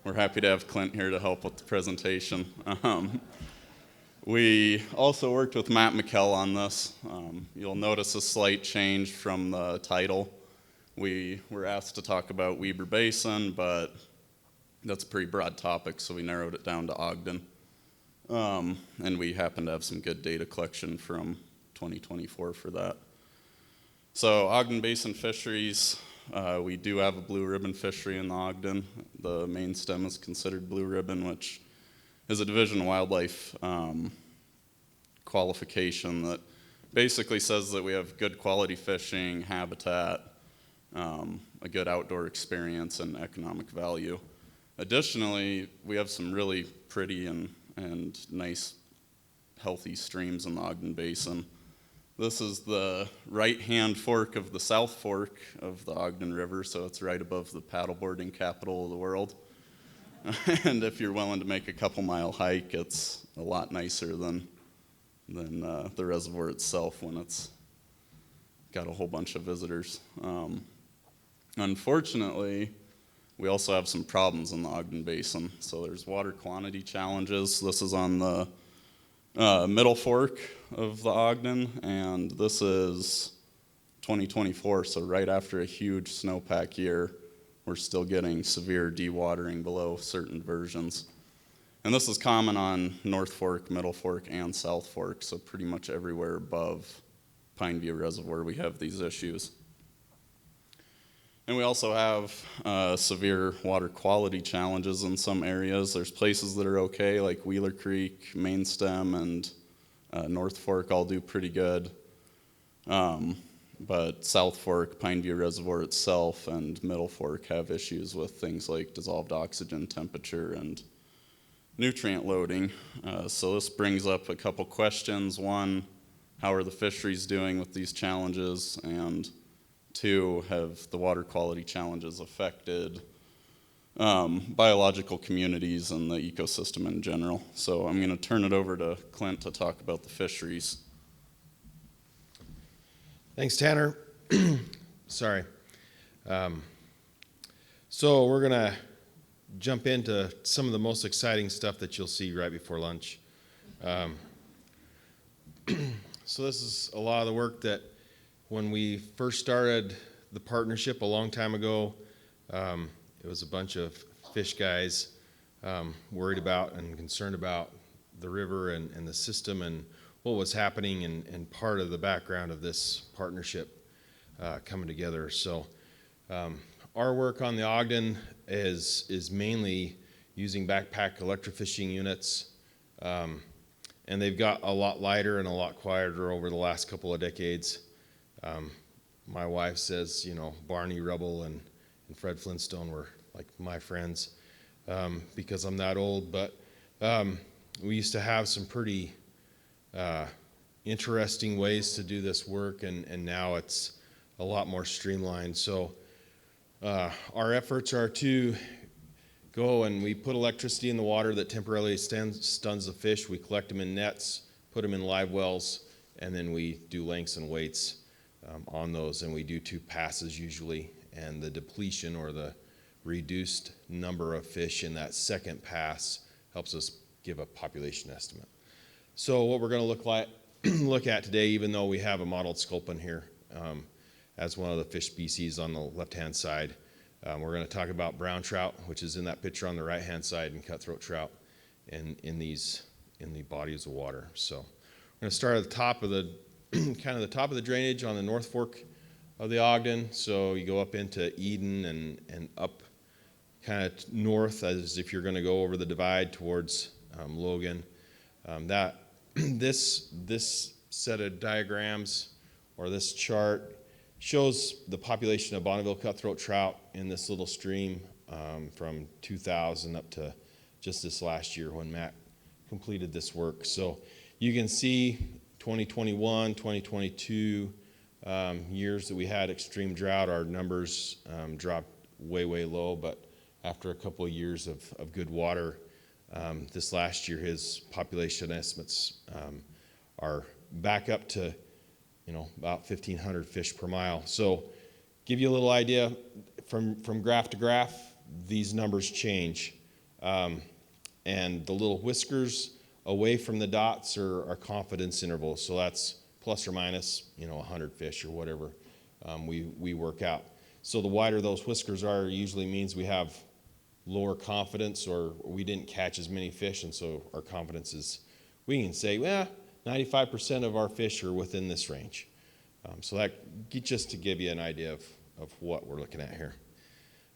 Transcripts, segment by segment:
we're happy to have Clint here to help with the presentation. We also worked with Matt McKell on this. You'll notice a slight change from the title. We were asked to talk about Weber Basin, but that's a pretty broad topic, so we narrowed it down to Ogden. And we happen to have some good data collection from 2024 for that. So Ogden Basin Fisheries, we do have a blue ribbon fishery in the Ogden. The main stem is considered blue ribbon, which is a Division of Wildlife qualification that basically says that we have good quality fishing, habitat, a good outdoor experience, and economic value. Additionally, we have some really pretty and nice, healthy streams in the Ogden Basin. This is the right-hand fork of the South Fork of the Ogden River, so it's right above the paddleboarding capital of the world. And if you're willing to make a couple-mile hike, it's a lot nicer than the reservoir itself when it's got a whole bunch of visitors. Unfortunately, we also have some problems in the Ogden Basin. So there's water quantity challenges. This is on the middle fork of the Ogden, and this is 2024, so right after a huge snowpack year, we're still getting severe dewatering below certain versions. And this is common on North Fork, Middle Fork, and South Fork, so pretty much everywhere above Pineview Reservoir we have these issues. And we also have severe water quality challenges in some areas. There's places that are okay, like Wheeler Creek, Main Stem, and North Fork all do pretty good. But South Fork, Pineview Reservoir itself, and Middle Fork have issues with things like dissolved oxygen temperature and nutrient loading. So this brings up a couple questions. One, how are the fisheries doing with these challenges? And two, have the water quality challenges affected biological communities and the ecosystem in general? So I'm going to turn it over to Clint to talk about the fisheries. Thanks, Tanner. Sorry. So we're going to jump into some of the most exciting stuff that you'll see right before lunch. So this is a lot of the work that when we first started the partnership a long time ago, it was a bunch of fish guys worried about and concerned about the river and the system and what was happening and part of the background of this partnership coming together. So our work on the Ogden is mainly using backpack electrofishing units, and they've got a lot lighter and a lot quieter over the last couple of decades. My wife says, Barney Rubble and Fred Flintstone were like my friends because I'm that old, but we used to have some pretty interesting ways to do this work, and now it's a lot more streamlined. So our efforts are to go and we put electricity in the water that temporarily stuns the fish. We collect them in nets, put them in live wells, and then we do lengths and weights on those, and we do 2 passes usually, and the depletion or the reduced number of fish in that second pass helps us give a population estimate. So what we're going to look at today, even though we have a modeled sculpin here as one of the fish species on the left-hand side, we're going to talk about brown trout, which is in that picture on the right-hand side, and cutthroat trout in the bodies of water. So we're going to start at the top of the kind of the top of the drainage on the North Fork of the Ogden. So you go up into Eden and up kind of north as if you're going to go over the divide towards Logan. This set of diagrams or this chart shows the population of Bonneville cutthroat trout in this little stream from 2000 up to just this last year when Matt completed this work. So you can see 2021, 2022 years that we had extreme drought, our numbers dropped way low, but after a couple of years of good water, this last year his population estimates are back up to about 1,500 fish per mile. So give you a little idea, from graph to graph, these numbers change. And the little whiskers away from the dots are confidence intervals. So that's plus or minus, 100 fish or whatever we work out. So the wider those whiskers are usually means we have lower confidence, or we didn't catch as many fish, and so our confidence is, we can say, 95% of our fish are within this range. So that, just to give you an idea of what we're looking at here.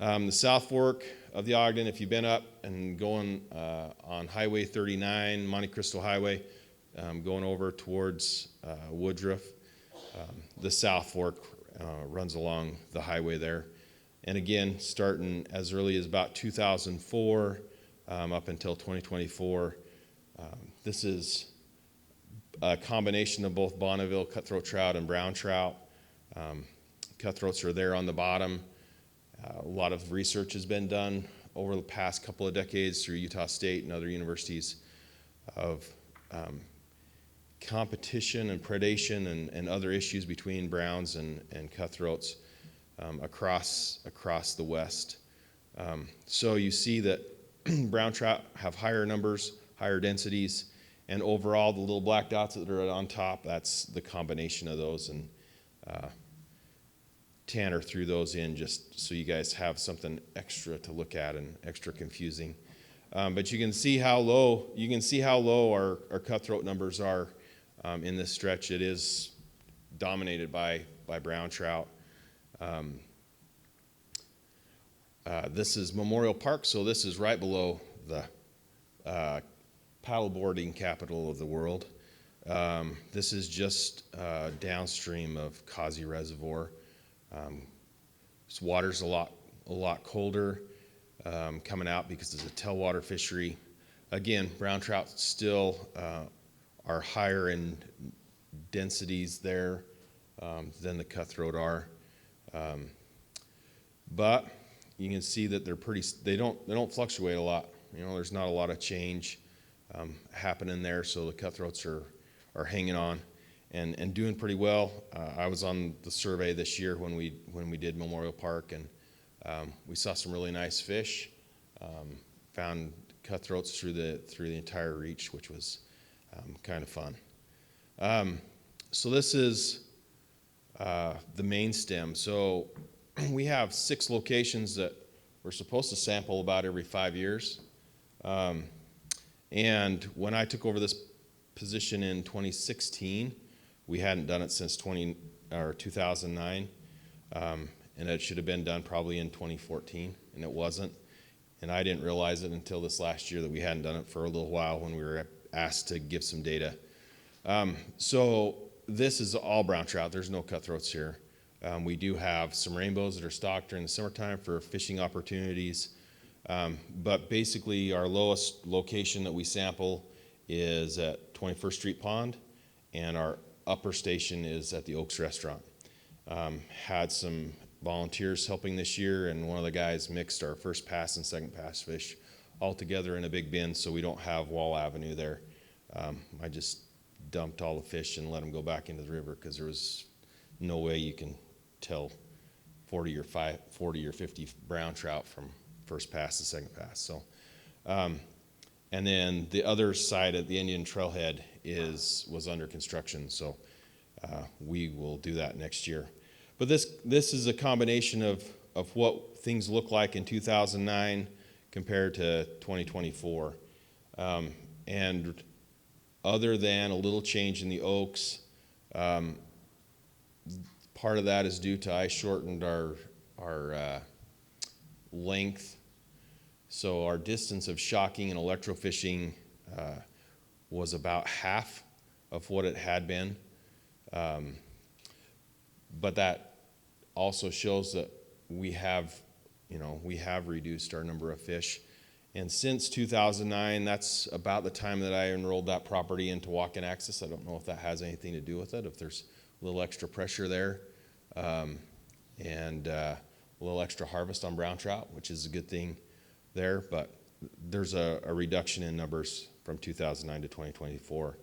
The South Fork of the Ogden, if you've been up and going on Highway 39, Monte Cristo Highway, going over towards Woodruff, the South Fork runs along the highway there. And again, starting as early as about 2004 up until 2024, this is a combination of both Bonneville cutthroat trout and brown trout. Cutthroats are there on the bottom. A lot of research has been done over the past couple of decades through Utah State and other universities of competition and predation and other issues between browns and cutthroats across the West. So you see that brown trout have higher numbers, higher densities, and overall the little black dots that are on top, that's the combination of those. And Tanner threw those in just so you guys have something extra to look at and extra confusing. But you can see how low our cutthroat numbers are in this stretch. It is dominated by brown trout. This is Memorial Park, so this is right below the paddleboarding capital of the world. This is just downstream of Causey Reservoir. This water's a lot colder coming out because it's a tailwater fishery. Again, brown trout still are higher in densities there than the cutthroat are. But you can see that they don't fluctuate a lot. There's not a lot of change happening there, so the cutthroats are hanging on and doing pretty well. I was on the survey this year when we did Memorial Park, and we saw some really nice fish. Found cutthroats through the entire reach, which was kind of fun. So this is the main stem. So we have 6 locations that we're supposed to sample about every 5 years. And when I took over this position in 2016, we hadn't done it since 2009. And it should have been done probably in 2014, and it wasn't. And I didn't realize it until this last year that we hadn't done it for a little while when we were asked to give some data. So this is all brown trout. There's no cutthroats here. We do have some rainbows that are stocked during the summertime for fishing opportunities. But basically our lowest location that we sample is at 21st Street Pond, and our upper station is at the Oaks Restaurant. Had some volunteers helping this year, and one of the guys mixed our first pass and second pass fish all together in a big bin so we don't have Wall Avenue there. I just dumped all the fish and let them go back into the river because there was no way you can tell 40 or 50 brown trout from first pass to second pass. So, and then the other side of the Indian Trailhead was under construction, so we will do that next year. But this is a combination of what things look like in 2009 compared to 2024. And other than a little change in the Oaks, part of that is due to I shortened our length. So our distance of shocking and electrofishing was about half of what it had been. But that also shows that we have reduced our number of fish. And since 2009, that's about the time that I enrolled that property into walk-in access. I don't know if that has anything to do with it, if there's a little extra pressure there, and a little extra harvest on brown trout, which is a good thing there. But there's a reduction in numbers from 2009 to 2024.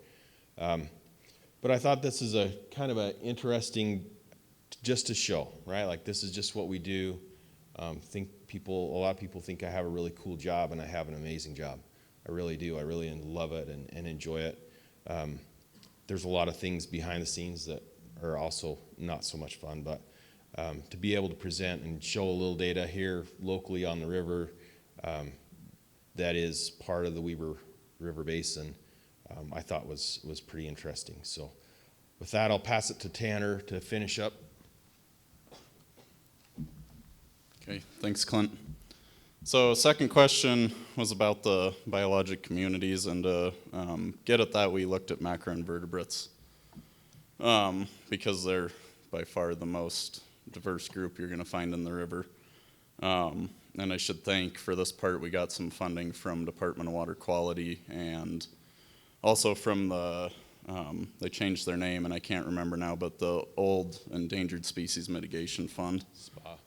But I thought this is a kind of an interesting, just to show, right? Like this is just what we do. I think A lot of people think I have a really cool job, and I have an amazing job. I really do. I really love it and enjoy it. There's a lot of things behind the scenes that are also not so much fun, but to be able to present and show a little data here locally on the river that is part of the Weber River Basin, I thought was pretty interesting. So with that, I'll pass it to Tanner to finish up. Okay, thanks, Clint. So second question was about the biologic communities, and to get at that, we looked at macroinvertebrates because they're by far the most diverse group you're going to find in the river. And I should thank, for this part, we got some funding from Department of Water Quality and also from the, they changed their name and I can't remember now, but the old Endangered Species Mitigation Fund. SPA.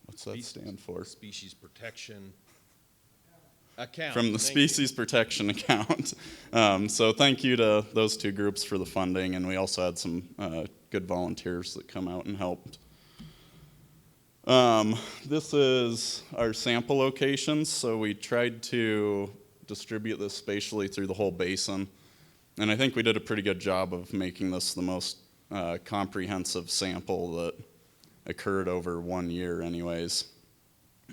What's that stand for? Species Protection Account. From the Species Protection Account. So thank you to those two groups for the funding, and we also had some good volunteers that come out and helped. This is our sample locations, so we tried to distribute this spatially through the whole basin, and I think we did a pretty good job of making this the most comprehensive sample that occurred over 1 year anyways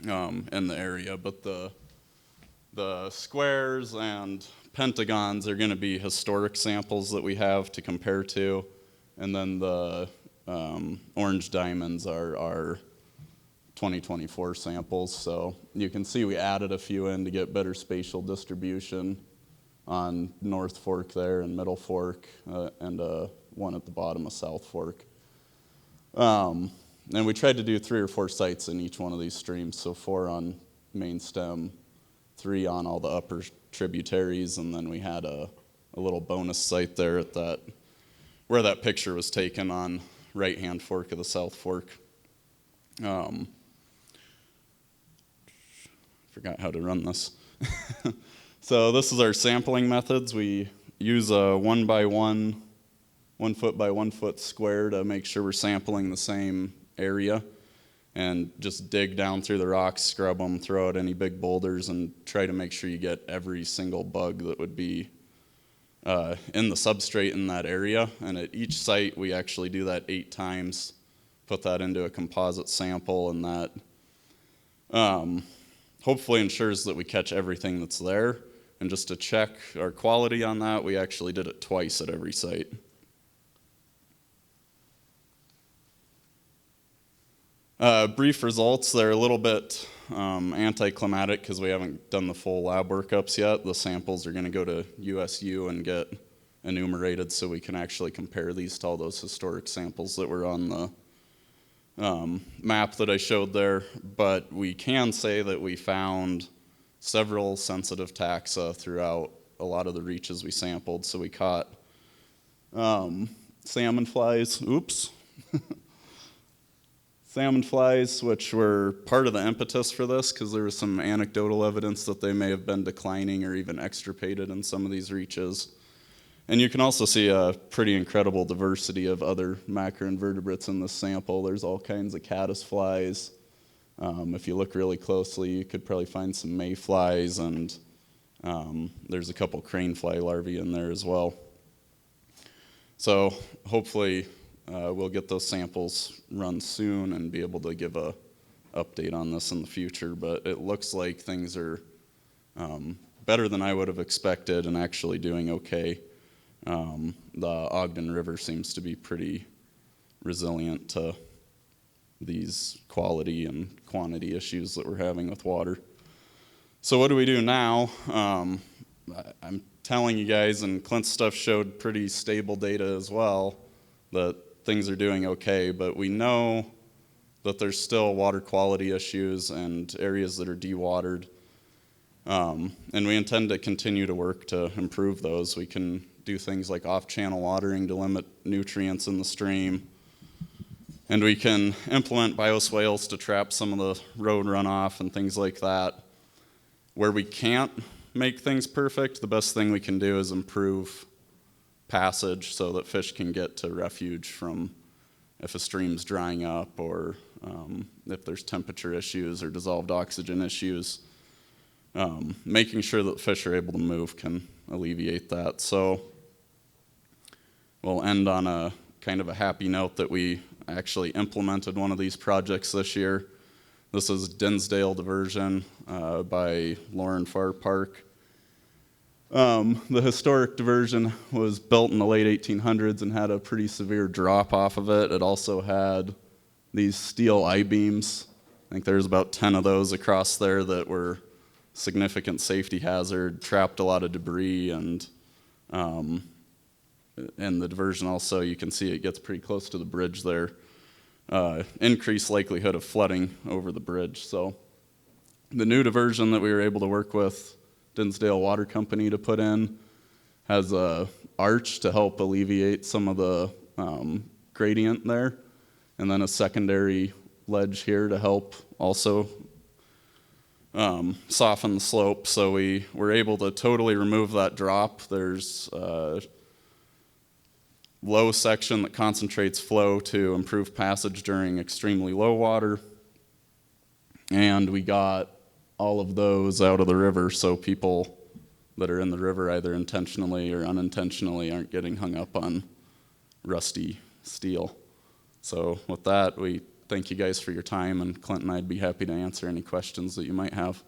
in the area. But the squares and pentagons are going to be historic samples that we have to compare to, and then the orange diamonds are our 2024 samples. So you can see we added a few in to get better spatial distribution on North Fork there and Middle Fork, and one at the bottom of South Fork. And we tried to do 3 or 4 sites in each one of these streams, so 4 on main stem, 3 on all the upper tributaries, and then we had a little bonus site there at that, where that picture was taken on right-hand fork of the South Fork. Forgot how to run this. So this is our sampling methods. We use a 1 by 1 foot by 1 foot square to make sure we're sampling the same area, and just dig down through the rocks, scrub them, throw out any big boulders, and try to make sure you get every single bug that would be in the substrate in that area. And at each site, we actually do that 8 times, put that into a composite sample, and that hopefully ensures that we catch everything that's there. And just to check our quality on that, we actually did it twice at every site. Brief results, they're a little bit anticlimactic because we haven't done the full lab workups yet. The samples are going to go to USU and get enumerated so we can actually compare these to all those historic samples that were on the map that I showed there. But we can say that we found several sensitive taxa throughout a lot of the reaches we sampled. So we caught salmon flies, salmon flies, which were part of the impetus for this because there was some anecdotal evidence that they may have been declining or even extirpated in some of these reaches. And you can also see a pretty incredible diversity of other macroinvertebrates in this sample. There's all kinds of caddisflies. If you look really closely, you could probably find some mayflies, and there's a couple cranefly larvae in there as well. So hopefully we'll get those samples run soon and be able to give a update on this in the future. But it looks like things are better than I would have expected and actually doing okay. The Ogden River seems to be pretty resilient to these quality and quantity issues that we're having with water. So what do we do now? I'm telling you guys, and Clint's stuff showed pretty stable data as well, that things are doing okay, but we know that there's still water quality issues and areas that are dewatered. And we intend to continue to work to improve those. We can do things like off-channel watering to limit nutrients in the stream. And we can implement bioswales to trap some of the road runoff and things like that. Where we can't make things perfect, the best thing we can do is improve passage so that fish can get to refuge from if a stream's drying up or if there's temperature issues or dissolved oxygen issues. Making sure that fish are able to move can alleviate that. So we'll end on a kind of a happy note that we actually implemented one of these projects this year. This is Dinsdale Diversion by Lauren Farr Park. The historic diversion was built in the late 1800s and had a pretty severe drop off of it. It also had these steel I-beams. I think there's about 10 of those across there that were significant safety hazard, trapped a lot of debris, and the diversion also, you can see it gets pretty close to the bridge there. Increased likelihood of flooding over the bridge. So the new diversion that we were able to work with Dinsdale Water Company to put in has a arch to help alleviate some of the gradient there, and then a secondary ledge here to help also soften the slope. So we were able to totally remove that drop. There's a low section that concentrates flow to improve passage during extremely low water, and we got all of those out of the river so people that are in the river either intentionally or unintentionally aren't getting hung up on rusty steel. So with that, we thank you guys for your time, and Clint and I'd be happy to answer any questions that you might have.